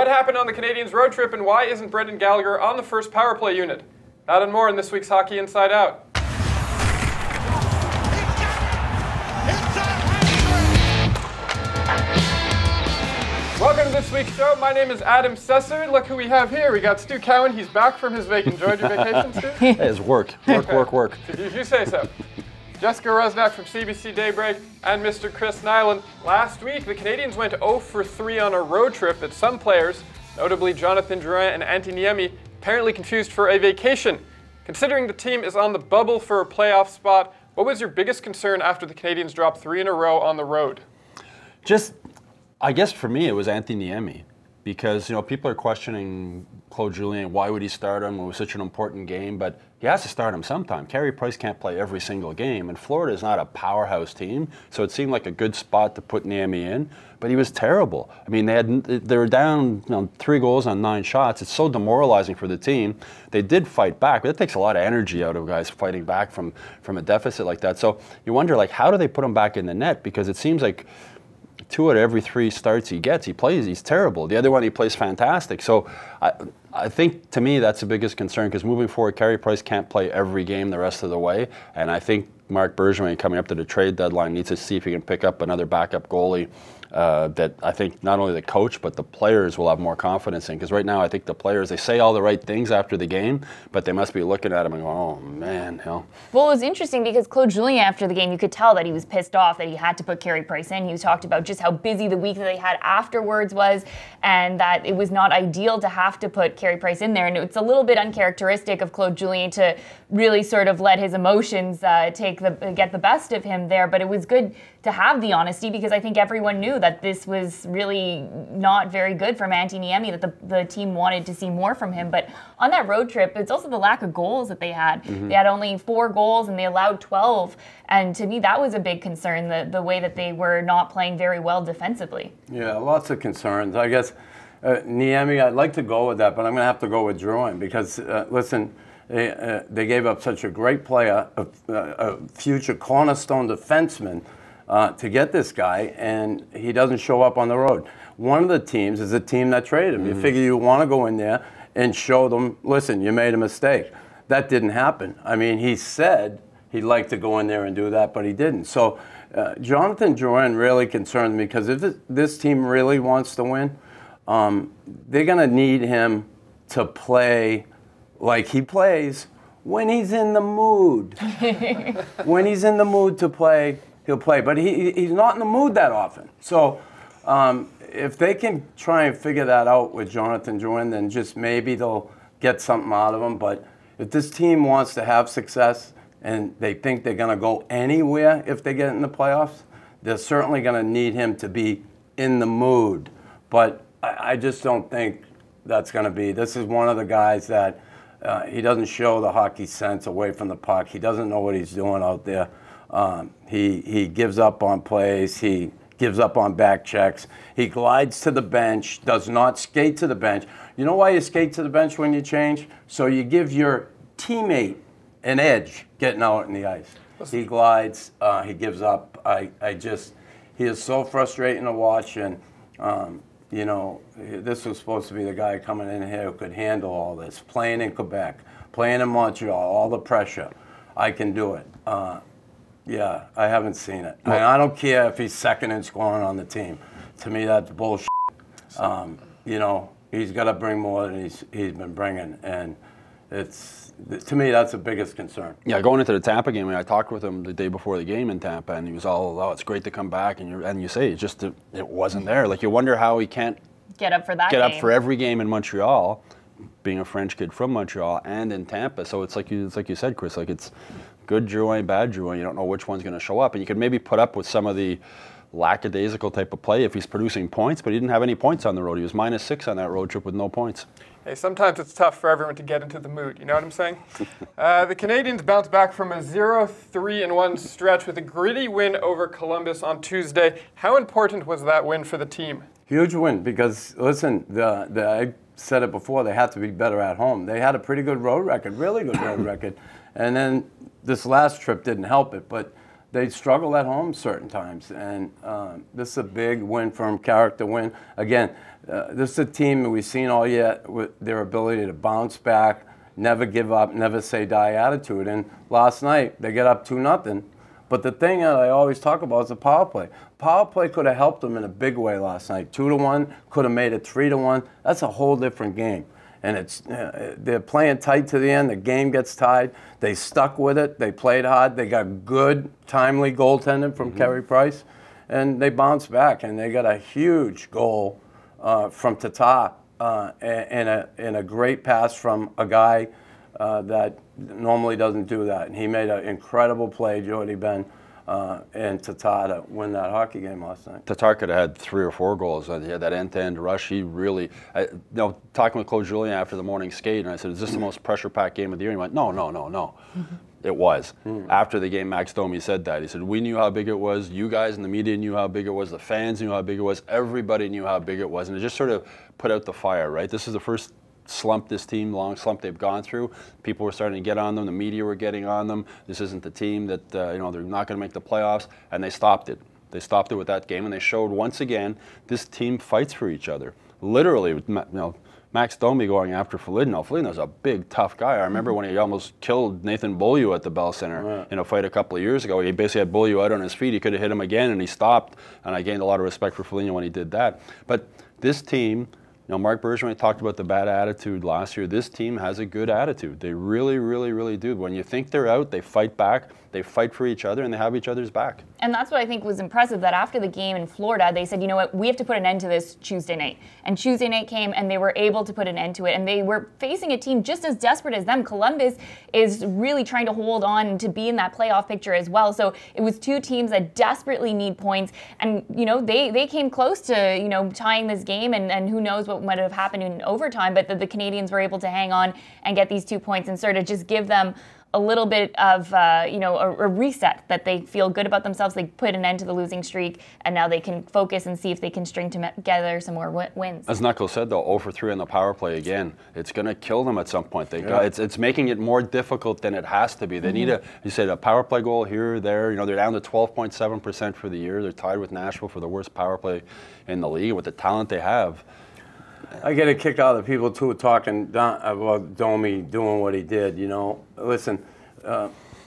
What happened on the Canadiens road trip, and why isn't Brendan Gallagher on the first power play unit? That and more in this week's Hockey Inside Out. Welcome to this week's show. My name is Adam Sesser. Look who we have here. We got Stu Cowan. He's back from his vacation. Enjoyed your vacation, Stu? It's work. Did you say so? Jessica Rusnak from CBC Daybreak and Mr. Chris Nilan. Last week, the Canadiens went 0 for 3 on a road trip that some players, notably Jonathan Drouin and Niemi, apparently confused for a vacation. Considering the team is on the bubble for a playoff spot, what was your biggest concern after the Canadiens dropped 3 in a row on the road? I guess for me, it was Niemi, because people are questioning Claude Julien. Why would he start him? It was such an important game, but he has to start him sometime. Carey Price can't play every single game, and Florida is not a powerhouse team, so it seemed like a good spot to put Niemi in. But he was terrible. I mean, they were down 3 goals on 9 shots. It's so demoralizing for the team. They did fight back, but it takes a lot of energy out of guys fighting back from a deficit like that. So you wonder, how do they put him back in the net? Because it seems like 2 out of every 3 starts he gets, he's terrible. The other one, he plays fantastic. So I think, to me, that's the biggest concern, because moving forward, Carey Price can't play every game the rest of the way. And I think Marc Bergevin, coming up to the trade deadline, needs to see if he can pick up another backup goalie that I think not only the coach but the players will have more confidence in. Because right now, I think the players, they say all the right things after the game, but they must be looking at him and going, oh, man. Well, it was interesting because Claude Julien, after the game, you could tell that he was pissed off that he had to put Carey Price in. He talked about just how busy the week that they had afterwards was, and that it was not ideal to have to put Carey Price in there. And it's a little bit uncharacteristic of Claude Julien to really sort of let his emotions get the best of him there. But it was good to have the honesty, because I think everyone knew that this was really not very good from Niemi, that the team wanted to see more from him. But on that road trip, it's also the lack of goals that they had. Mm-hmm. They had only 4 goals and they allowed 12. And to me, that was a big concern, the way that they were not playing very well defensively. Yeah, lots of concerns. I guess Niemi, I'd like to go with that, but I'm going to have to go with Drouin, because, listen, they gave up such a great player, a future cornerstone defenseman, to get this guy, and he doesn't show up on the road. One of the teams is a team that traded him. Mm-hmm. You figure you want to go in there and show them, listen, you made a mistake. That didn't happen. I mean, he said he'd like to go in there and do that, but he didn't. So Jonathan Drouin really concerns me, because if this team really wants to win, they're going to need him to play like he plays when he's in the mood. When he's in the mood to play, he'll play. But he's not in the mood that often. So if they can try and figure that out with Jonathan Drouin, then just maybe they'll get something out of him. But if this team wants to have success and they think they're going to go anywhere if they get in the playoffs, they're certainly going to need him to be in the mood. But I just don't think that's going to be. This is one of the guys that he doesn't show the hockey sense away from the puck. He doesn't know what he's doing out there. He gives up on plays. He gives up on back checks. He glides to the bench, does not skate to the bench. You know why you skate to the bench when you change? So you give your teammate an edge getting out in the ice. He glides. He gives up. He is so frustrating to watch. And, this was supposed to be the guy coming in here who could handle all this. Playing in Quebec, playing in Montreal, all the pressure. I can do it. Yeah, I haven't seen it. I don't care if he's second in scoring on the team. To me, that's bullshit. He's got to bring more than he's been bringing, and to me, that's the biggest concern. Yeah, going into the Tampa game, I talked with him the day before the game in Tampa, and he was all, "Oh, it's great to come back," and you say it wasn't there. Like, you wonder how he can't get up for every game in Montreal, being a French kid from Montreal, and in Tampa. So it's like you said, Chris. Like, it's good Drouin, bad Drouin. You don't know which one's going to show up, and you could maybe put up with some of the lackadaisical type of play if he's producing points, but he didn't have any points on the road. He was -6 on that road trip with no points. Hey, sometimes it's tough for everyone to get into the mood. You know what I'm saying? The Canadiens bounced back from a 0-3-1 stretch with a gritty win over Columbus on Tuesday. How important was that win for the team? Huge win, because, listen, I said it before, they had to be better at home. They had a pretty good road record, really good road record. And then this last trip didn't help it. But they struggle at home certain times, and this is a big win for them, character win. Again, this is a team that we've seen all year with their ability to bounce back, never give up, never say die attitude. And last night, they get up 2-0. But the thing that I always talk about is the power play. Power play could have helped them in a big way last night. 2-1, could have made it 3-1. That's a whole different game. And it's they're playing tight to the end. The game gets tied. They stuck with it. They played hard. They got good, timely goaltending from Carey Price. And they bounced back, and they got a huge goal from Tatar and a great pass from a guy that normally doesn't do that. And he made an incredible play, Jordy Ben, and Tatar to win that hockey game last night. Tatar could have had 3 or 4 goals. He had that end-to-end rush. He really, talking with Claude Julien after the morning skate, and I said, is this the most pressure-packed game of the year? And he went, no. It was. After the game, Max Domi said that. He said, we knew how big it was. You guys in the media knew how big it was. The fans knew how big it was. Everybody knew how big it was. And it just sort of put out the fire, right? This is the first slump long slump they've gone through. People were starting to get on them. The media were getting on them. This isn't the team that, they're not going to make the playoffs. And they stopped it. They stopped it with that game. And they showed once again, this team fights for each other. Literally, Max Domi going after Foligno. Foligno's a big, tough guy. I remember when he almost killed Nathan Beaulieu at the Bell Center in a fight a couple of years ago. He basically had Beaulieu out on his feet. He could have hit him again, and he stopped. And I gained a lot of respect for Foligno when he did that. But this team, Marc Bergevin talked about the bad attitude last year. This team has a good attitude. They really, really, really do. When you think they're out, they fight back. They fight for each other, and they have each other's back. And that's what I think was impressive, that after the game in Florida, they said, you know what, we have to put an end to this Tuesday night. And Tuesday night came, and they were able to put an end to it. And they were facing a team just as desperate as them. Columbus is really trying to hold on to be in that playoff picture as well. So it was 2 teams that desperately need points. And, they came close to, tying this game. And who knows what might have happened in overtime. But the Canadiens were able to hang on and get these 2 points and sort of just give them a little bit of, a reset, that they feel good about themselves. They put an end to the losing streak, and now they can focus and see if they can string together some more wins. As Knuckles said, though, 0 for 3 on the power play again. It's going to kill them at some point. It's making it more difficult than it has to be. They need a power play goal here or there. They're down to 12.7% for the year. They're tied with Nashville for the worst power play in the league with the talent they have. I get a kick out of the people, too, talking about Domi doing what he did, Listen,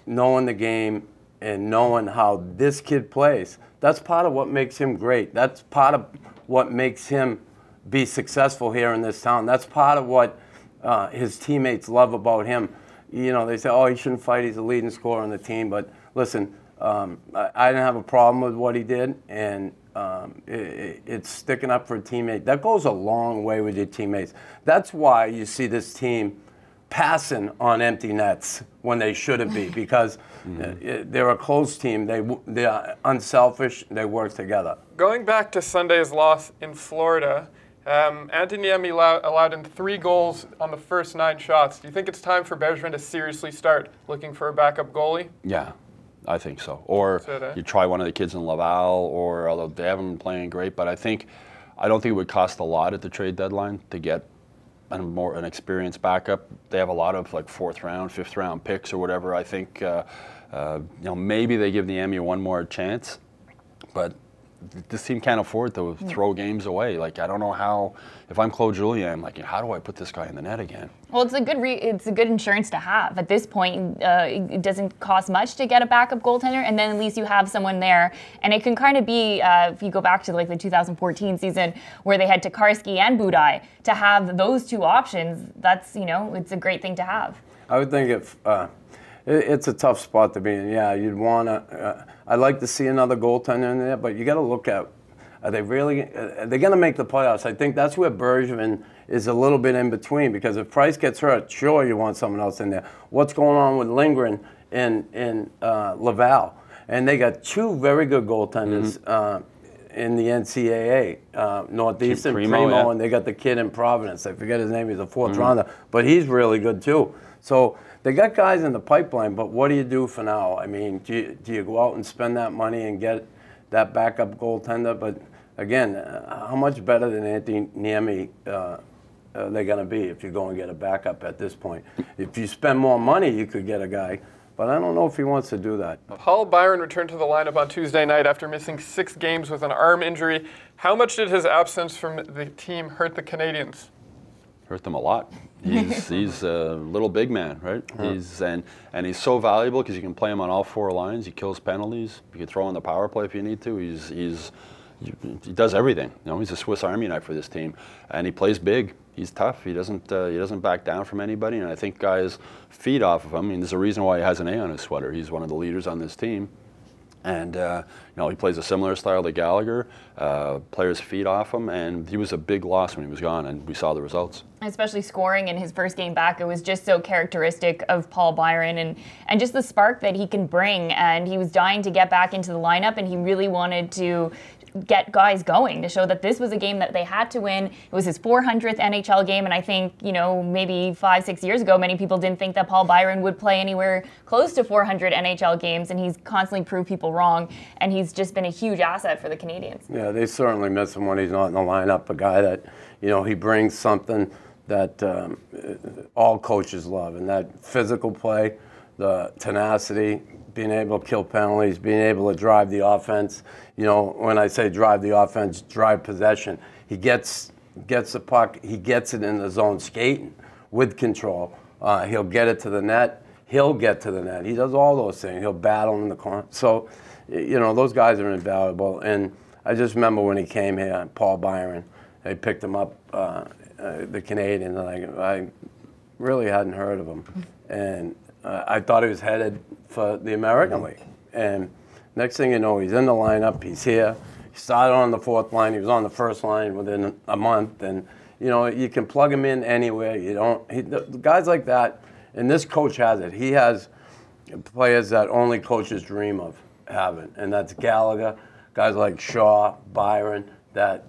knowing the game and knowing how this kid plays, that's part of what makes him great. That's part of what makes him be successful here in this town. That's part of what his teammates love about him. They say, oh, he shouldn't fight. He's the leading scorer on the team. But listen, I didn't have a problem with what he did, and it's sticking up for a teammate. That goes a long way with your teammates. That's why you see this team passing on empty nets when they shouldn't be, because they're a close team. They're unselfish. They work together. Going back to Sunday's loss in Florida, Antti Niemi allowed in 3 goals on the first 9 shots. Do you think it's time for Bergevin to seriously start looking for a backup goalie? Yeah. I think so. Or you try one of the kids in Laval, or although they haven't been playing great, but I don't think it would cost a lot at the trade deadline to get an experienced backup. They have a lot of 4th round, 5th round picks or whatever. I think maybe they give the Niemi one more chance, but this team can't afford to throw games away. I don't know how. If I'm Claude Julien, I'm how do I put this guy in the net again? Well, it's a good insurance to have at this point. It doesn't cost much to get a backup goaltender, and then at least you have someone there. And it can kind of be, if you go back to the 2014 season where they had Tokarski and Budaj, to have those 2 options. That's it's a great thing to have. I would think if. It's a tough spot to be in. Yeah, you'd want to. I'd like to see another goaltender in there, but you got to look at, are they really? Are they going to make the playoffs? I think that's where Bergevin is a little bit in between, because if Price gets hurt, sure, you want someone else in there. What's going on with Lindgren in Laval? And they got 2 very good goaltenders in the NCAA, Northeastern, Primo, and they got the kid in Providence. I forget his name. He's a 4th rounder, but he's really good too. So they got guys in the pipeline, but what do you do for now? I mean, do you go out and spend that money and get that backup goaltender? But again, how much better than Antti Niemi are they going to be if you go and get a backup at this point? If you spend more money, you could get a guy. But I don't know if he wants to do that. Paul Byron returned to the lineup on Tuesday night after missing 6 games with an arm injury. How much did his absence from the team hurt the Canadiens? Hurt them a lot. He's a little big man, right? And he's so valuable because you can play him on all 4 lines. He kills penalties. You can throw in the power play if you need to. He does everything. You know, he's a Swiss Army knife for this team, and he plays big. He's tough. He doesn't back down from anybody, and I think guys feed off of him. I mean, there's a reason why he has an A on his sweater. He's one of the leaders on this team, and he plays a similar style to Gallagher. Players feed off him, and he was a big loss when he was gone, and we saw the results. Especially scoring in his first game back, it was just so characteristic of Paul Byron and just the spark that he can bring. And he was dying to get back into the lineup, and he really wanted to get guys going to show that this was a game that they had to win. It was his 400th NHL game, and I think, maybe 5-6 years ago, many people didn't think that Paul Byron would play anywhere close to 400 NHL games, and he's constantly proved people wrong, and he's just been a huge asset for the Canadiens. Yeah, they certainly miss him when he's not in the lineup, a guy that, he brings something that all coaches love, and that physical play, the tenacity, being able to kill penalties, being able to drive the offense. When I say drive the offense, drive possession. He gets the puck, he gets it in the zone skating with control. He'll get it to the net. He'll get to the net. He does all those things. He'll battle in the corner. So, those guys are invaluable. And I just remember when he came here, Paul Byron, they picked him up, the Canadiens, and I really hadn't heard of him. And I thought he was headed for the American League. And next thing you know, he's in the lineup, he's here. He started on the 4th line, he was on the 1st line within a month. And, you can plug him in anywhere. Guys like that, and this coach has it. He has players that only coaches dream of having. And that's Gallagher, guys like Shaw, Byron, that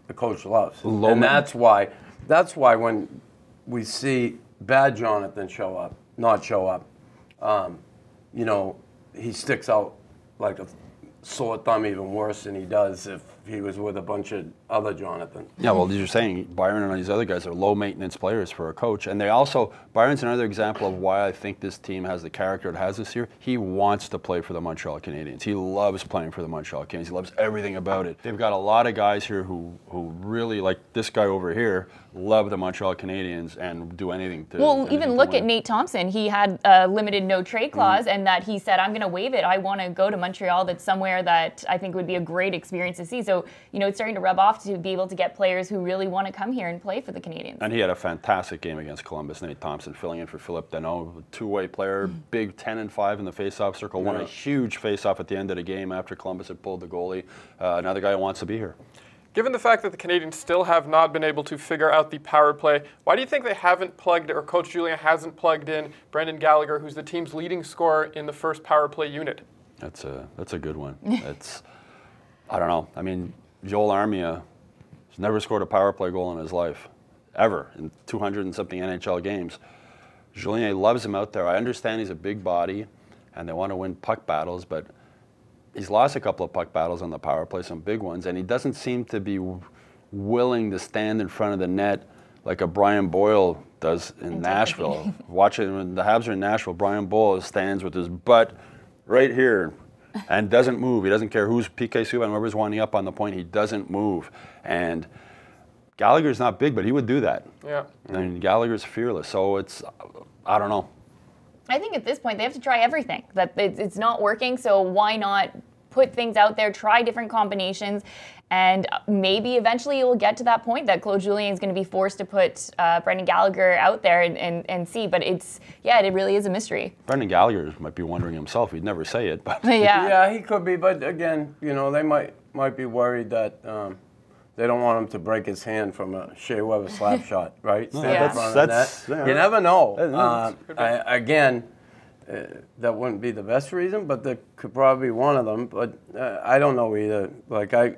the coach loves. And that's why when we see bad Jonathan not show up, he sticks out like a sore thumb even worse than he does if he was with a bunch of other Jonathan. Yeah, well, you're saying Byron and these other guys are low-maintenance players for a coach. And Byron's another example of why I think this team has the character it has this year. He wants to play for the Montreal Canadiens. He loves playing for the Montreal Canadiens. He loves everything about it. They've got a lot of guys here who really, like this guy over here, love the Montreal Canadiens and do anything to even look at Nate Thompson. He had a limited no-trade clause, and that he said, I'm going to waive it. I want to go to Montreal. That's somewhere that I think would be a great experience to see. So, it's starting to rub off to be able to get players who really want to come here and play for the Canadiens. And he had a fantastic game against Columbus. Nate Thompson filling in for Philippe Deneau, two-way player, big 10-5 in the face-off circle, won a huge face-off at the end of the game after Columbus had pulled the goalie. Another guy who wants to be here. Given the fact that the Canadiens still have not been able to figure out the power play, why do you think they haven't plugged, or Coach Julien hasn't plugged in Brendan Gallagher, who's the team's leading scorer in the first power play unit? That's a good one. I don't know. I mean, Joel Armia has never scored a power play goal in his life, ever, in 200 and something NHL games. Julien loves him out there. I understand he's a big body, and they want to win puck battles, but he's lost a couple of puck battles on the power play, some big ones, and he doesn't seem to be willing to stand in front of the net like a Brian Boyle does in Nashville. Watching when the Habs are in Nashville, Brian Boyle stands with his butt right here and doesn't move. He doesn't care who's PK Subban, whoever's winding up on the point, he doesn't move. And Gallagher's not big, but he would do that. Yeah. And Gallagher's fearless, so I don't know. I think at this point they have to try everything. That it's not working, so why not put things out there, try different combinations, and maybe eventually it will get to that point that Claude Julien is going to be forced to put Brendan Gallagher out there and see. But it really is a mystery. Brendan Gallagher might be wondering himself. He'd never say it, but yeah, he could be. But again, they might be worried that. They don't want him to break his hand from a Shea Weber slap shot, right? You never know. Again, that wouldn't be the best reason, but that could probably be one of them. But I don't know either. I'm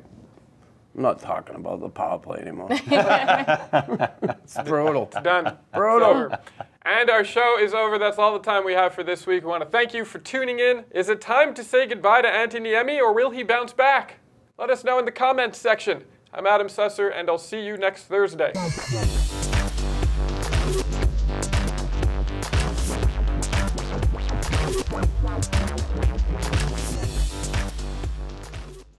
not talking about the power play anymore. It's brutal. It's done. Brutal. It's over. And our show is over. That's all the time we have for this week. We want to thank you for tuning in. Is it time to say goodbye to Antti Niemi, or will he bounce back? Let us know in the comments section. I'm Adam Susser, and I'll see you next Thursday.